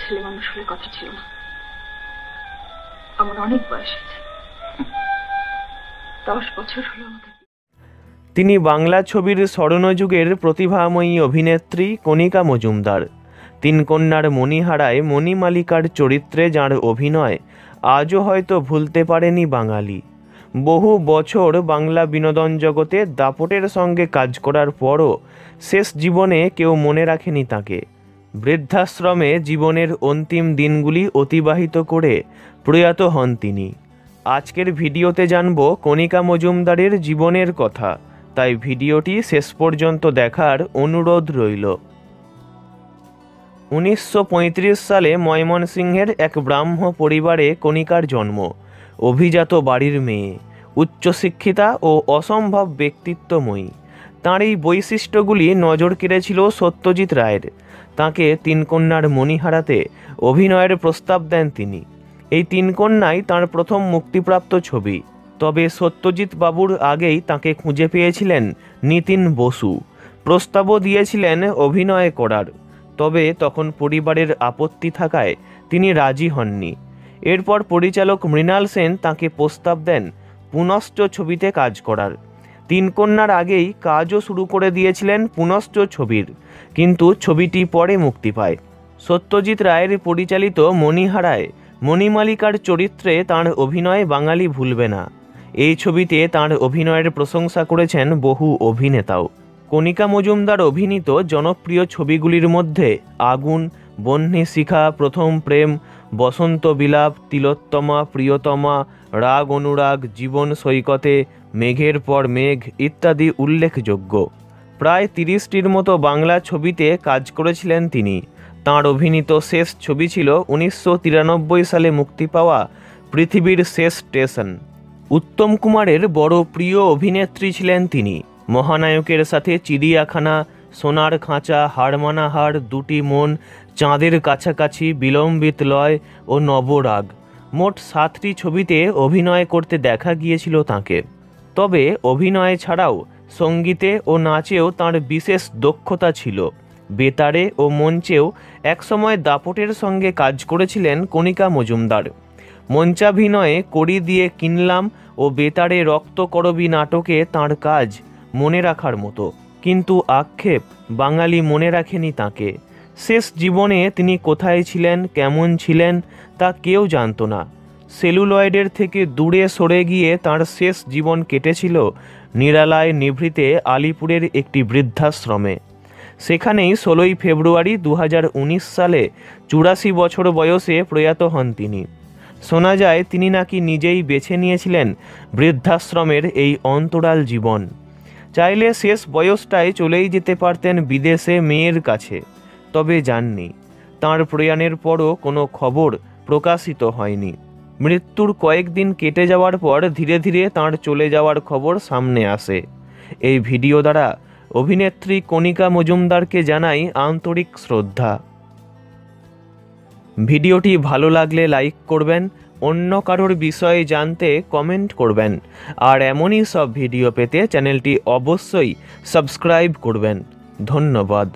ছেলে মানুষ হলে কথা ছিল না। আমার অনেক বয়স হয়েছে, 10 বছর হলো আমাদের। তিনি বাংলা ছবির স্বর্ণযুগের প্রতিভাময়ী অভিনেত্রী কণিকা মজুমদার। তিন কন্যার মণিহারায় মণিমালিকার চরিত্রে যাঁর অভিনয় আজও হয়তো ভুলতে পারেনি বাঙালি। বহু বছর বাংলা বিনোদন জগতে দাপটের সঙ্গে কাজ করার পরও শেষ জীবনে কেউ মনে রাখেনি তাকে। বৃদ্ধাশ্রমে জীবনের অন্তিম দিনগুলি অতিবাহিত করে প্রয়াত হন তিনি। আজকের ভিডিওতে জানব কণিকা মজুমদারের জীবনের কথা, তাই ভিডিওটি শেষ পর্যন্ত দেখার অনুরোধ রইল। 1935 সালে ময়মনসিংহের এক ব্রাহ্ম পরিবারে কণিকার জন্ম। অভিজাত বাড়ির মেয়ে, উচ্চশিক্ষিতা ও অসম্ভব ব্যক্তিত্বময়ী। তাঁর এই বৈশিষ্ট্যগুলি নজর কেড়েছিল সত্যজিৎ রায়ের। তাঁকে তিন কন্যার মণিহারাতে অভিনয়ের প্রস্তাব দেন তিনি। এই তিন কন্যাই তাঁর প্রথম মুক্তিপ্রাপ্ত ছবি। তবে সত্যজিৎ বাবুর আগেই তাঁকে খুঁজে পেয়েছিলেন নিতিন বসু। প্রস্তাবও দিয়েছিলেন অভিনয় করার, তবে তখন পরিবারের আপত্তি থাকায় তিনি রাজি হননি। এরপর পরিচালক মৃণাল সেন তাঁকে প্রস্তাব দেন পুনশ্চ ছবিতে কাজ করার। তিন কন্যার আগেই কাজও শুরু করে দিয়েছিলেন পুনশ্চ ছবির, কিন্তু ছবিটি পরে মুক্তি পায়। সত্যজিৎ রায়ের পরিচালিত মণিহারায় মণিমালিকার চরিত্রে তাঁর অভিনয় বাঙালি ভুলবে না। এই ছবিতে তাঁর অভিনয়ের প্রশংসা করেছেন বহু অভিনেতাও। কণিকা মজুমদার অভিনীত জনপ্রিয় ছবিগুলির মধ্যে আগুন, বহ্নি শিখা, প্রথম প্রেম, বসন্ত বিলাপ, তিলোত্তমা, প্রিয়তমা, রাগ অনুরাগ, জীবন সৈকতে, মেঘের পর মেঘ ইত্যাদি উল্লেখযোগ্য। প্রায় 30টির মতো বাংলা ছবিতে কাজ করেছিলেন তিনি। তাঁর অভিনীত শেষ ছবি ছিল 1993 সালে মুক্তি পাওয়া পৃথিবীর শেষ স্টেশন। উত্তম কুমারের বড় প্রিয় অভিনেত্রী ছিলেন তিনি। মহানায়কের সাথে চিড়িয়াখানা, সোনার খাঁচা, হাড়মানা হাড়, দুটি মন, চাঁদের কাছাকাছি, বিলম্বিত লয় ও নবরাগ, মোট 7টি ছবিতে অভিনয় করতে দেখা গিয়েছিল তাঁকে। তবে অভিনয় ছাড়াও সঙ্গীতে ও নাচেও তাঁর বিশেষ দক্ষতা ছিল। বেতারে ও মঞ্চেও একসময় দাপটের সঙ্গে কাজ করেছিলেন কণিকা মজুমদার। মঞ্চাভিনয়ে কড়ি দিয়ে কিনলাম ও বেতারে রক্তকরবী নাটকে তাঁর কাজ মনে রাখার মতো, কিন্তু আক্ষেপ বাঙালি মনে রাখেনি তাঁকে। শেষ জীবনে তিনি কোথায় ছিলেন, কেমন ছিলেন তা কেউ জানত না। সেলুলয়েডের থেকে দূরে সরে গিয়ে তাঁর শেষ জীবন কেটেছিল নিরালায় নিভৃতে আলিপুরের একটি বৃদ্ধাশ্রমে। সেখানেই 16ই ফেব্রুয়ারি 2019 সালে 84 বছর বয়সে প্রয়াত হন তিনি। শোনা যায় তিনি নাকি নিজেই বেছে নিয়েছিলেন বৃদ্ধাশ্রমের এই অন্তরাল জীবন। চাইলে শেষ বয়সটায় চলেই যেতে পারতেন বিদেশে মেয়ের কাছে, তবে যাননি। তাঁর প্রয়াণের পরও কোনো খবর প্রকাশিত হয়নি। মৃত্যুর কয়েকদিন কেটে যাওয়ার পর ধীরে ধীরে তাঁর চলে যাওয়ার খবর সামনে আসে। এই ভিডিও দ্বারা অভিনেত্রী কণিকা মজুমদারকে জানাই আন্তরিক শ্রদ্ধা। ভিডিওটি ভালো লাগলে লাইক করবেন, অন্য কারোর বিষয়ে জানতে কমেন্ট করবেন, আর এমনই সব ভিডিও পেতে চ্যানেলটি অবশ্যই সাবস্ক্রাইব করবেন। ধন্যবাদ।